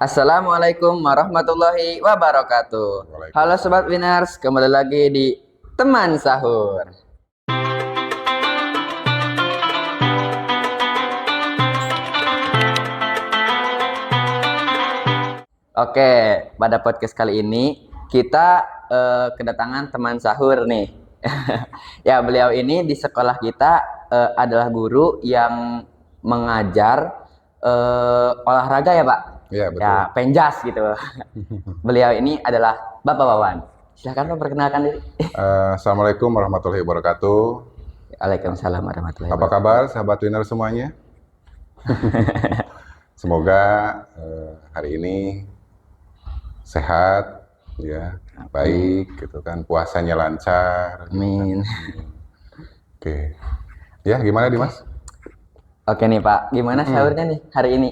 Assalamualaikum warahmatullahi wabarakatuh. Halo Sobat Winners, kembali lagi di Teman Sahur. Oke, pada podcast kali ini kita kedatangan teman sahur nih. Ya, beliau ini di sekolah kita adalah guru yang mengajar olahraga ya Pak? Iya, betul. Ya, penjas gitu. Beliau ini adalah Bapak Wawan. Silahkan Pak, perkenalkan diri. Assalamualaikum warahmatullahi wabarakatuh. Waalaikumsalam warahmatullahi Apa wabarakatuh. kabar sahabat winner semuanya? Semoga hari ini sehat, ya, baik, gitu kan, puasanya lancar. Amin. Oke, ya gimana Dimas? Oke nih Pak, gimana sahurnya nih hari ini?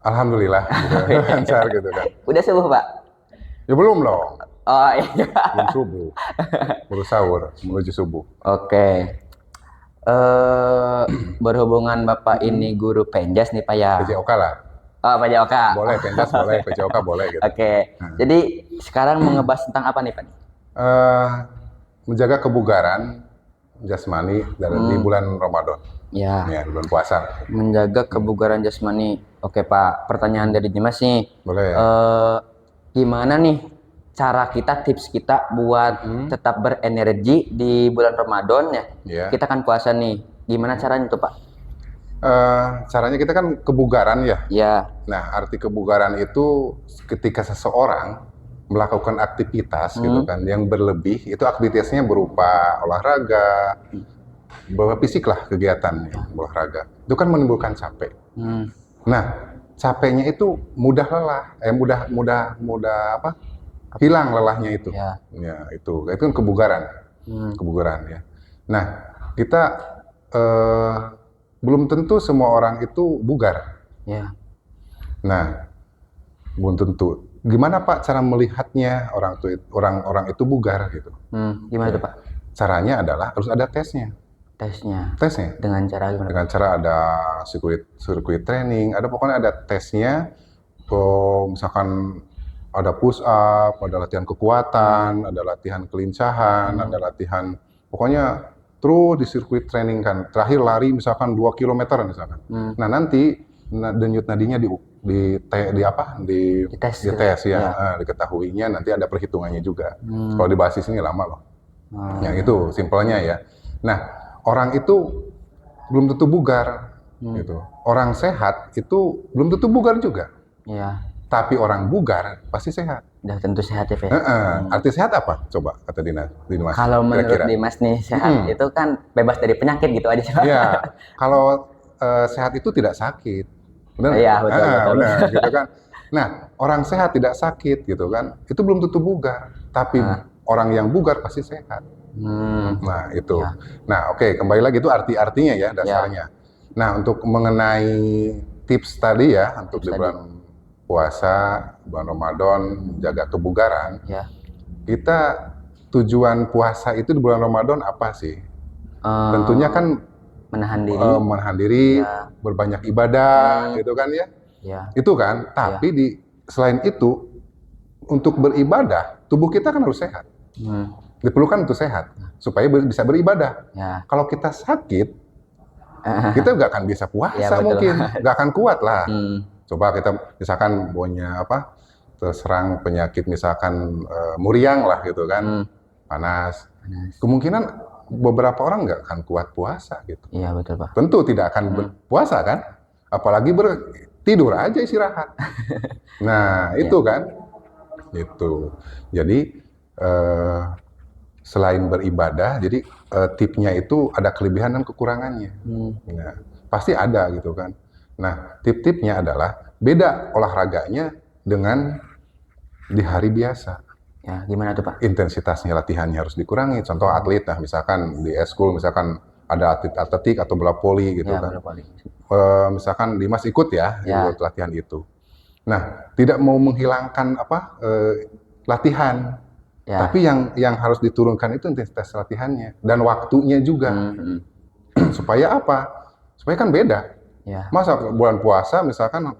Alhamdulillah, gitu, lancar gitu kan. Udah subuh Pak? Ya belum loh, Oh iya. belum subuh, baru sahur, menuju subuh. Oke. Berhubungan Bapak ini guru penjas nih Pak ya. PJOK lah, Oh, Pak Joka. boleh, pentas boleh, PJOK boleh gitu. Oke. Jadi sekarang mau ngebahas tentang apa nih Pak? Eh, Menjaga kebugaran jasmani di bulan Ramadan. Ya, Ya, bulan puasa. menjaga kebugaran jasmani. Oke Pak, pertanyaan dari Dimas nih. Boleh. Gimana nih cara kita, tips kita buat tetap berenergi di bulan Ramadan ya? Ya. Kita kan puasa nih. Gimana caranya tuh Pak? Caranya kita kan kebugaran ya. Ya, Nah, arti kebugaran itu ketika seseorang melakukan aktivitas gitu kan yang berlebih, itu aktivitasnya berupa olahraga, berupa fisik lah kegiatan ya, olahraga. Itu kan menimbulkan capek. Nah, capeknya itu mudah lelah, mudah apa? Hilang lelahnya itu. ya, Ya, itu kan kebugaran. Kebugaran ya. Nah, kita belum tentu semua orang itu bugar. ya. Nah, belum tentu. Gimana Pak cara melihatnya orang itu bugar gitu? Gimana tuh Pak? Caranya adalah harus ada tesnya. Tesnya. Tesnya Dengan cara gimana? dengan cara ada sirkuit training, ada pokoknya ada tesnya. Misalkan ada push up, ada latihan kekuatan, ada latihan kelincahan, ada latihan pokoknya terus di sirkuit training kan. Terakhir lari misalkan 2 km misalkan. Nah, nanti denyut nadinya dites ya. Diketahuinya nanti ada perhitungannya juga. Kalau dibahas di sini lama loh. Ya itu simpelnya ya. Nah, orang itu belum tentu bugar gitu. Orang sehat itu belum tentu bugar juga. Ya, Tapi orang bugar pasti sehat. udah tentu sehat ya Pak. Arti sehat apa? Coba kata Dimas. Kalau menurut kira-kira. Dimas nih sehat itu kan bebas dari penyakit gitu aja Pak. Iya, kalau sehat itu tidak sakit. Benar? Iya, betul. Benar, gitu kan. Nah, orang sehat tidak sakit gitu kan. Itu belum tentu bugar, tapi orang yang bugar pasti sehat. Nah, itu. Ya. Nah, oke, kembali lagi itu arti-artinya ya dasarnya. Nah, untuk mengenai tips tadi ya untuk di bulan puasa, bulan Ramadan, menjaga kebugaran. Ya. Kita tujuan puasa itu di bulan Ramadan apa sih? Tentunya kan Menahan diri. menahan diri, berbanyak ibadah, gitu kan ya? Ya. Itu kan. Tapi selain itu, untuk beribadah, tubuh kita kan harus sehat. Diperlukan untuk sehat, supaya bisa beribadah. Ya. Kalau kita sakit, kita nggak akan bisa puasa Ya, betul. mungkin, nggak akan kuat lah. Coba kita misalkan punya apa, terserang penyakit misalkan muriang lah gitu kan, panas. Kemungkinan beberapa orang nggak akan kuat puasa gitu. Iya, betul Pak. Tentu tidak akan berpuasa kan, apalagi tidur aja istirahat. Nah itu kan, itu. Jadi selain beribadah, jadi tipsnya itu ada kelebihan dan kekurangannya. Nah, pasti ada gitu kan. Nah, tip-tipnya adalah beda olahraganya dengan di hari biasa. Ya, gimana tuh Pak? Intensitasnya latihannya harus dikurangi. Contoh atlet, nah misalkan di eskul misalkan ada atlet atletik atau bola voli gitu Ya, kan. bola voli. Misalkan Dimas ikut ya, ikut latihan itu. Nah, tidak mau menghilangkan latihan, tapi yang harus diturunkan itu intensitas latihannya dan waktunya juga. Supaya apa? Supaya kan beda. Ya. Masa bulan puasa misalkan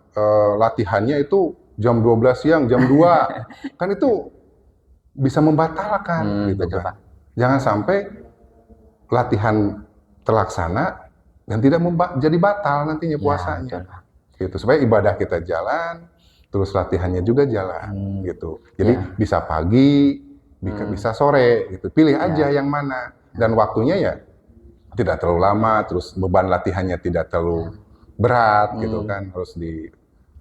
latihannya itu jam 12 siang, jam 2. Kan itu bisa membatalkan gitu betul, kan. Pak. Jangan sampai latihan terlaksana dan tidak jadi batal nantinya Ya, puasanya. betul, Pak. Gitu, supaya ibadah kita jalan, terus latihannya juga jalan gitu. Jadi Ya. bisa pagi, bisa sore gitu. Pilih aja Ya. yang mana. Dan waktunya ya tidak terlalu lama, terus beban latihannya tidak terlalu berat gitu kan. Harus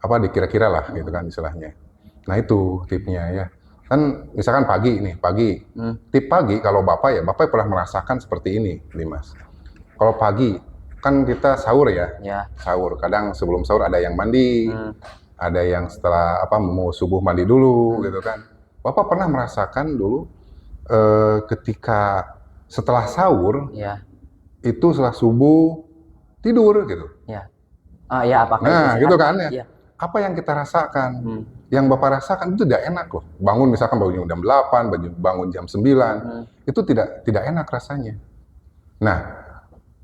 dikira-kira lah gitu kan istilahnya. Nah itu tipnya ya. Kan misalkan pagi nih, tip pagi kalau Bapak pernah merasakan seperti ini, Dimas. Kalau pagi kan kita sahur ya, sahur. Kadang sebelum sahur ada yang mandi, ada yang setelah mau subuh mandi dulu gitu kan. Bapak pernah merasakan dulu ketika setelah sahur itu setelah subuh tidur gitu. Ya. Ya, apakah itu Nah, sehat, gitu Pak? kan ya. Iya. Apa yang kita rasakan? Yang Bapak rasakan itu tidak enak loh. Bangun jam 8, bangun jam 9, itu tidak enak rasanya. Nah,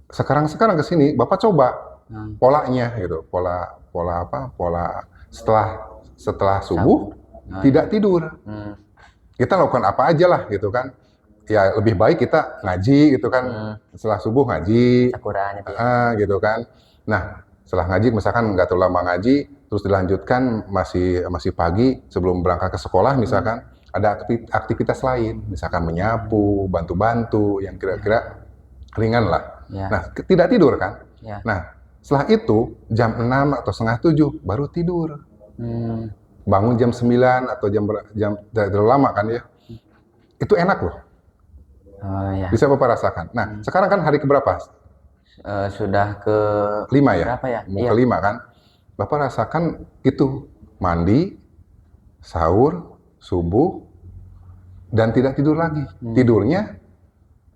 sekarang ke sini Bapak coba polanya gitu. Pola setelah subuh tidak tidur. Kita lakukan apa aja lah gitu kan. Ya lebih baik kita ngaji gitu kan. Setelah subuh ngaji. Gitu kan. Nah, setelah ngaji misalkan nggak terlalu lama ngaji, terus dilanjutkan masih pagi sebelum berangkat ke sekolah misalkan ada aktivitas lain, misalkan menyapu, bantu-bantu yang kira-kira ringan lah. Nah, tidak tidur kan? Nah, setelah itu jam 6 atau setengah 7 baru tidur. Bangun jam 9 atau jam tidak terlalu lama kan ya. Itu enak loh. Bisa Bapak rasakan. Nah, sekarang kan hari keberapa? Sudah ke 5 ya? berapa ya? Mau ke 5 kan? Bapak rasakan itu mandi, sahur, subuh, dan tidak tidur lagi. Tidurnya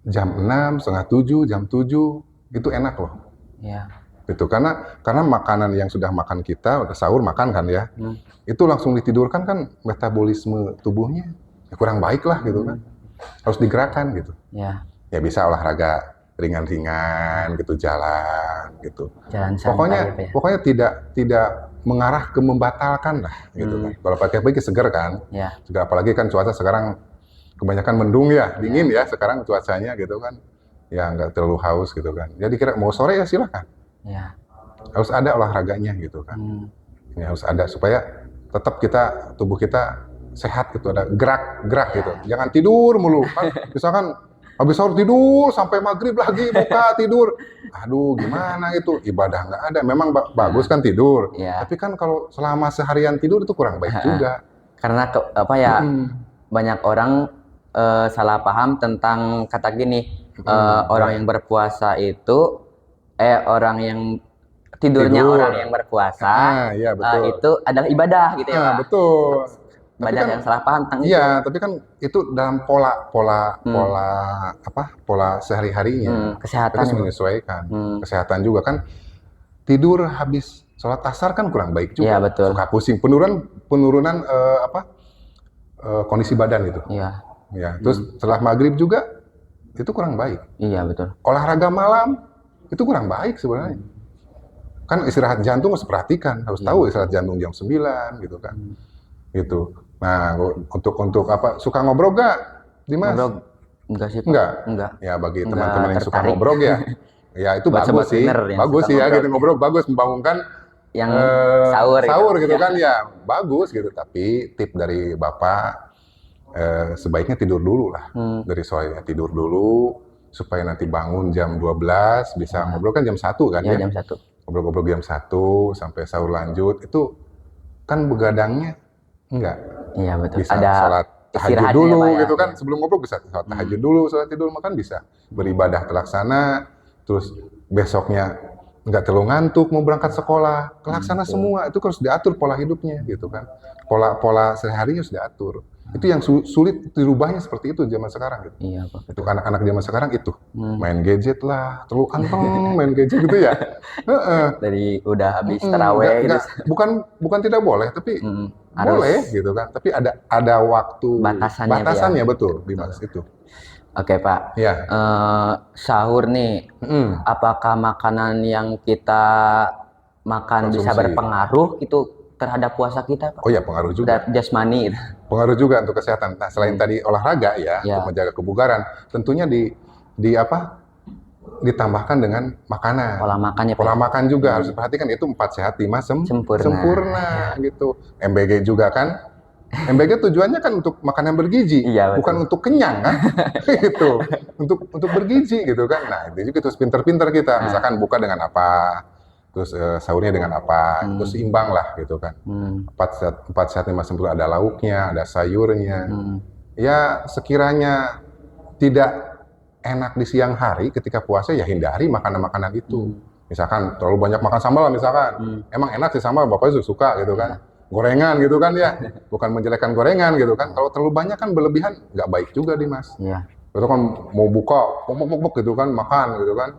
jam 6, setengah 7, jam 7, itu enak loh. Itu karena makanan yang sudah makan kita, udah sahur makan kan ya, itu langsung ditidurkan kan metabolisme tubuhnya ya kurang baik lah gitu kan. Harus digerakkan gitu. Ya bisa olahraga ringan-ringan gitu, jalan gitu. Jalan santai, pokoknya tidak mengarah ke membatalkan lah gitu kan. Kalau pagi-pagi segar kan, segar, apalagi kan cuaca sekarang kebanyakan mendung ya, dingin ya sekarang cuacanya gitu kan, ya nggak terlalu haus gitu kan. Jadi kira mau sore ya silakan. Harus ada olahraganya gitu kan. Ini harus ada supaya tetap tubuh kita sehat gitu, ada gerak gitu. Jangan tidur mulu kan. Misalkan habis sahur tidur sampai maghrib lagi buka tidur. Aduh, gimana itu? Ibadah nggak ada. Memang bagus kan tidur. Tapi kan kalau selama seharian tidur itu kurang baik juga. Karena banyak orang salah paham tentang kata gini, orang yang berpuasa itu orang yang tidurnya orang yang berpuasa itu adalah ibadah gitu ya, Pak. Betul. Banyak yang salah paham tentang itu. Iya, tapi kan itu dalam pola sehari-harinya. Kesehatan Terus menyesuaikan. Kesehatan juga kan. Tidur habis sholat asar kan kurang baik juga. Betul. Suka pusing. Penurunan kondisi badan itu. Ya. Terus setelah maghrib juga itu kurang baik. Iya, betul. Olahraga malam itu kurang baik sebenarnya. Kan istirahat jantung harus perhatikan, harus tahu istirahat jantung jam 9 gitu kan. Gitu. Nah, untuk suka ngobrol gak, Dimas? Ngobrol enggak sih, Pak. Enggak. Ya bagi teman-teman yang suka ngobrol ya. Ya itu bagus sih. Bagus sih ya gitu, ngobrol bagus, membangunkan yang sahur gitu kan ya. Bagus gitu, tapi tip dari Bapak sebaiknya tidur dulu lah. Dari sore tidur dulu supaya nanti bangun jam 12 bisa ngobrol kan jam 1 kan ya. Jam 1. Ngobrol-ngobrol jam 1 sampai sahur lanjut, itu kan begadangnya enggak. Iya, betul. Bisa sholat tahajud dulu gitu kan, sebelum ngobrol bisa sholat tahajud dulu, sholat tidur makan bisa. Beribadah terlaksana, terus besoknya nggak terlalu ngantuk mau berangkat sekolah, terlaksana semua, itu harus diatur pola hidupnya gitu kan. Pola sehari harus diatur. Itu yang sulit dirubahnya seperti itu zaman sekarang gitu. Iya, Pak. Itu anak-anak zaman sekarang itu main gadget lah, terlalu anteng main gadget gitu ya. Dari udah habis taraweh gitu. Bukan tidak boleh, tapi boleh gitu kan. Tapi ada waktu batasannya betul di mas itu. Oke, Pak. Ya. Sahur nih, apakah makanan yang kita makan bisa berpengaruh itu terhadap puasa kita, Pak? Oh ya, pengaruh juga. Jasmani gitu. Pengaruh juga untuk kesehatan. Nah, selain tadi olahraga ya, Ya. untuk menjaga kebugaran, tentunya ditambahkan dengan makanan. Pola makannya, Pak. Pola makan juga harus diperhatikan, itu 4 sehat 5 sempurna gitu. MBG juga kan. MBG tujuannya kan untuk makanan bergizi, Iya, betul. bukan untuk kenyang kan. Gitu. Untuk bergizi gitu kan. Nah, itu juga terus pinter-pinter kita. Misalkan buka dengan apa, terus sahurnya dengan apa, terus seimbang lah gitu kan. 4 sehat 5 sempurna, ada lauknya, ada sayurnya. Ya sekiranya tidak enak di siang hari ketika puasa, ya hindari makanan-makanan itu. Misalkan terlalu banyak makan sambal misalkan. Emang enak sih sambal, Bapak suka gitu kan. Gorengan gitu kan ya. Bukan menjelekkan gorengan gitu kan. Kalau terlalu banyak kan berlebihan, nggak baik juga Dimas. Iya. Itu kan mau buka, pok gitu kan, makan gitu kan.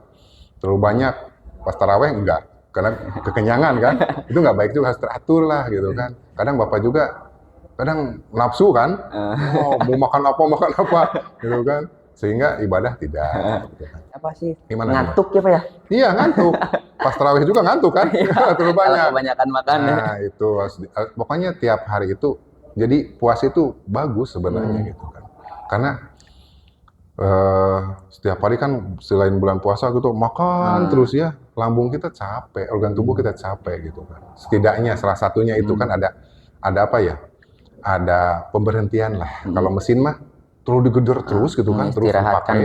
Terlalu banyak, pas taraweh enggak. Karena kekenyangan kan. Itu nggak baik juga, harus teratur lah gitu kan. Kadang Bapak juga, kadang nafsu kan. Oh, mau makan apa gitu kan. Sehingga ibadah tidak. Gitu kan. Apa sih? Gimana, Ngantuk ya, Pak ya? Iya, ngantuk. Pas tarawih juga ngantuk kan? Terlalu banyak. Kalau kebanyakan makan ya. Nah, itu pokoknya tiap hari itu, jadi puasa itu bagus sebenarnya gitu kan. Karena setiap hari kan selain bulan puasa gitu makan terus ya, lambung kita capek, organ tubuh kita capek gitu kan. Setidaknya salah satunya itu kan ada apa ya? Ada pemberhentian lah. Kalau mesin mah terlalu digedor terus gitu kan, terus Istirahatkan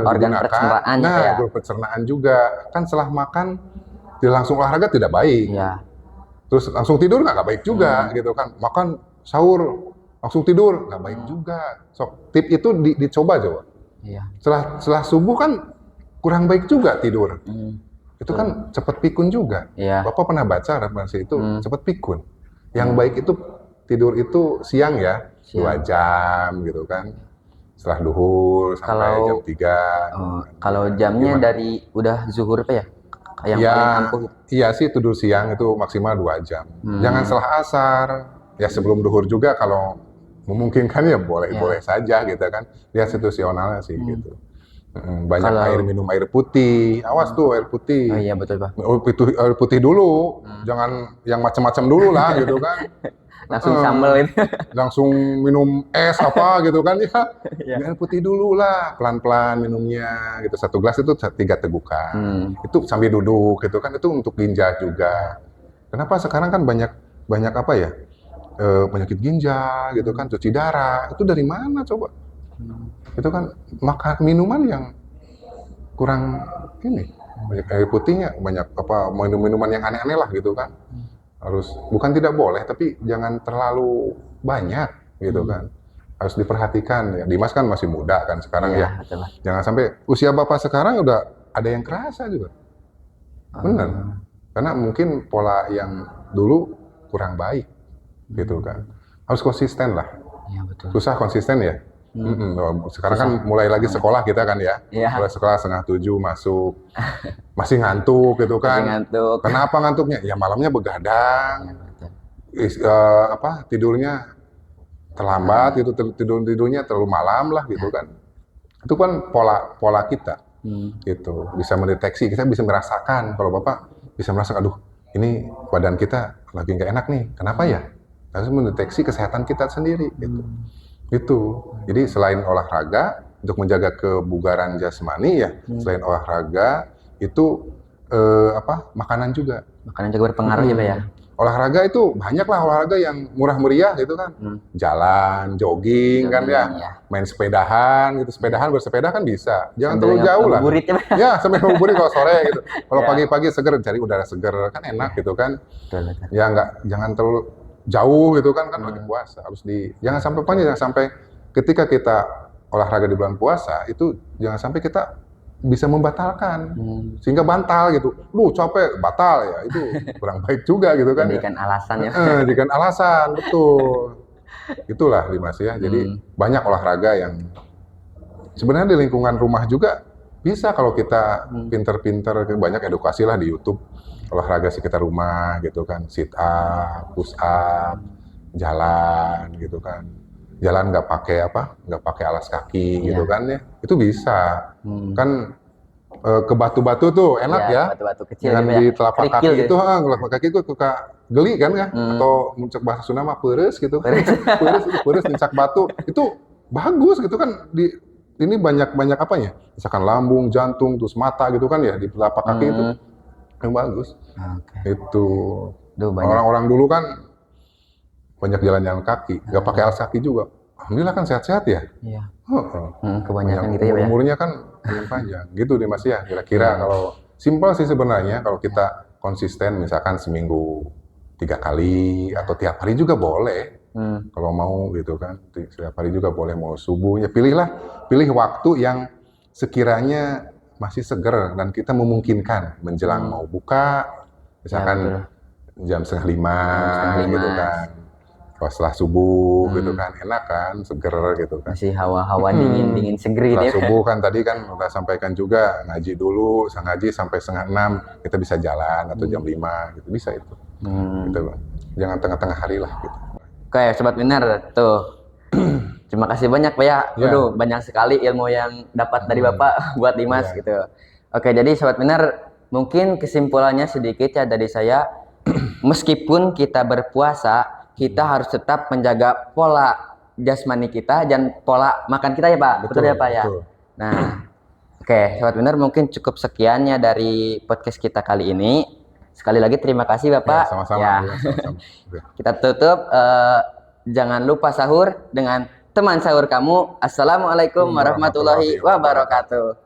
organ pencernaan nah, ya. organ pencernaan juga kan, setelah makan langsung olahraga tidak baik. Iya. Terus langsung tidur nggak baik juga gitu kan. Makan sahur langsung tidur nggak baik juga. So, tip itu dicoba coba. Iya. Setelah subuh kan kurang baik juga tidur. Itu kan cepat pikun juga. Iya. Bapak pernah baca referensi itu cepat pikun. Yang baik itu tidur itu siang ya, 2 jam gitu kan. Setelah duhur sampai jam 3. Kalau jamnya dari udah zuhur Pak ya? Yang ya, paling ampuh. Iya sih, tidur siang itu maksimal 2 jam. Jangan setelah asar. Ya sebelum duhur juga kalau memungkinkan ya boleh saja gitu kan. Lihat situasionalnya sih gitu. Banyak minum air putih. Awas tuh air putih. Oh iya betul Pak. Air putih dulu. Jangan yang macam-macam dulu lah gitu kan. Langsung sambel itu. Langsung minum es apa gitu kan ya. Air putih dulu lah, pelan-pelan minumnya gitu. 1 gelas itu 3 tegukan. Itu sambil duduk gitu kan, itu untuk ginjal juga. Kenapa sekarang kan banyak apa ya? Penyakit ginjal gitu kan, cuci darah. Itu dari mana coba? Itu kan makan minuman yang kurang ini. Banyak air putihnya, banyak apa minuman yang aneh-aneh lah gitu kan. Harus, bukan tidak boleh, tapi jangan terlalu banyak gitu kan. Harus diperhatikan ya. Dimas kan masih muda kan sekarang ya. Betul. Jangan sampai usia Bapak sekarang udah ada yang kerasa juga. Benar. Karena mungkin pola yang dulu kurang baik gitu kan. Harus konsisten lah. Iya betul. Susah konsisten ya. Sekarang kan mulai lagi sekolah kita kan ya. Mulai sekolah 6:30 masuk. Masih ngantuk gitu kan. Ngantuk. Kenapa ngantuknya? Ya malamnya begadang. Tidurnya terlambat gitu, tidurnya terlalu malam lah gitu kan. Itu kan pola kita. Gitu. Bisa mendeteksi, kita bisa merasakan. Kalau Bapak bisa merasakan, aduh, ini badan kita lagi nggak enak nih. Kenapa ya? Harus mendeteksi kesehatan kita sendiri gitu. Itu. Jadi selain olahraga untuk menjaga kebugaran jasmani ya, selain olahraga itu makanan juga. Makanan juga berpengaruh ya Pak ya. Olahraga itu banyak lah olahraga yang murah meriah gitu kan. Jalan, jogging kan ya. Main sepedahan gitu. Bersepeda kan bisa. Jangan terlalu jauh lah. Ya, sambil ngabuburit kalau sore gitu. Kalau pagi-pagi seger, cari udara seger kan enak gitu kan. Ya jangan terlalu jauh gitu kan lagi puasa. Jangan sampai ketika kita olahraga di bulan puasa itu jangan sampai kita bisa membatalkan sehingga bantal gitu. Capek, batal ya. Itu kurang baik juga gitu kan. Jadikan alasan ya. Jadikan alasan, betul. Itulah Dimas ya. Jadi banyak olahraga yang sebenarnya di lingkungan rumah juga bisa kalau kita pinter-pinter, banyak edukasi lah di YouTube. Olahraga sekitar rumah gitu kan, sit up, push up, jalan gitu kan. Jalan nggak pakai alas kaki gitu kan ya. Itu bisa. Kan ke batu-batu tuh enak ya. Batu-batu kecil dengan gitu di ya. telapak kaki itu, telapak kaki itu suka geli kan ya, atau muncak bahasa Sunda mah peureus gitu kan. Peureus nincak batu itu bagus gitu kan. Ini banyak apanya? Misalkan lambung, jantung, terus mata gitu kan ya di telapak kaki itu yang bagus. Oke. Itu Duh, banyak. orang-orang dulu kan banyak jalan-jalan kaki, nggak pakai alas kaki juga. Alhamdulillah kan sehat-sehat ya. Iya. Heeh. Kebanyakan Banyak gitu ya, Pak ya. umurnya kan makin panjang. Gitu deh Mas ya. Kira-kira kalau simpel sih sebenarnya kalau kita konsisten misalkan seminggu 3 kali atau tiap hari juga boleh. Kalau mau gitu kan. Tiap hari juga boleh, mau subuh ya pilih waktu yang sekiranya masih seger dan kita memungkinkan menjelang mau buka misalkan jam 4:30 gitu kan. Pas setelah subuh gitu kan, enak kan, seger gitu kan. Masih hawa-hawa dingin seger Setelah ya. subuh kan tadi kan udah sampaikan juga, ngaji dulu, ngaji sampai 5:30 kita bisa jalan atau jam 5 gitu, bisa itu. Gitu, Bang. Jangan tengah-tengah hari lah gitu. Oke, Sobat Winner, tuh. Terima kasih banyak Pak ya. Waduh, banyak sekali ilmu yang dapat dari Bapak buat Dimas gitu. Oke, jadi Sobat Winner, mungkin kesimpulannya sedikit ya dari saya. Meskipun kita berpuasa, kita harus tetap menjaga pola jasmani kita dan pola makan kita ya Pak. Betul ya Pak ya? Nah, oke, Sobat Winner, mungkin cukup sekiannya dari podcast kita kali ini. Sekali lagi terima kasih Bapak. Sama-sama. Kita tutup. Jangan lupa sahur dengan teman sahur kamu. Assalamualaikum warahmatullahi wabarakatuh.